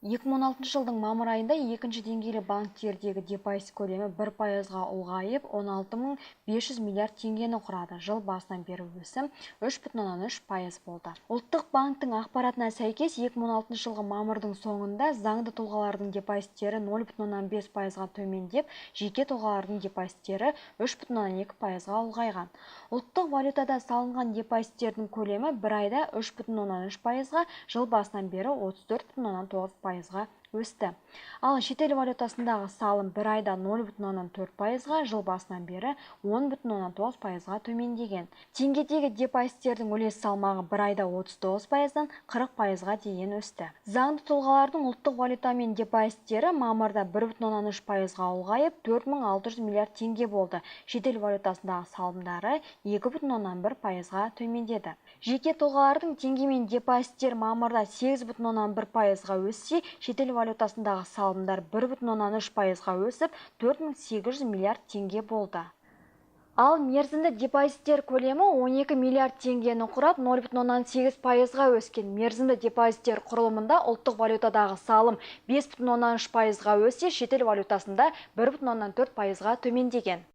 2016 жылдың мамыр айында екінші деңгейлі банктердегі депозит көлемі 1%-ға ұлғайып, 16.500 миллиард теңгені құрады. Жыл басынан бері өсім 3,3% болды. Ұлттық банктың ақпаратына сәйкес, 2016 жылғы мамырдың соңында заңды тұлғалардың депозиттері 0,5%-ға төмендеп, жеке тұлғалардың депозиттері 3,2%-ға ұлғайған. Ұлттық валютада салынған депозиттердің көлемі бір айда 3,3%-ға, жыл басынан бері 34,9%-ға өсті. Ал шетел валютасындағы салым бір айда 0,4%-ға, жыл басынан бері 10,9%-ға төмендеген. Теңгедегі депозиттердің үлес салмағы бір айда 39%-дан 40%-ға дейін өсті. Заңды тұлғалардың ұлттық валютамен депозиттері мамырда 1,3%-ға ұлғайып, 4.600 миллиард теңге болды. Шетел валютасындағы салымдары 2,1%-ға төмендеді. Жеке тұлғалардың теңгемен депозиттер мамырда 8,1%-ға өссе, шетел валютасындағы салымдар 1,3%-ға өсіп, 4.800 миллиард теңге болды. Ал мерзімді депозиттер көлемі 12 миллиард теңгені құрап, 0,8%-ға өскен. Мерзімді депозиттер құрылымында ұлттық валютадағы салым 5,3%-ға өссе, шетел валютасында 1,4%-ға төмендеген.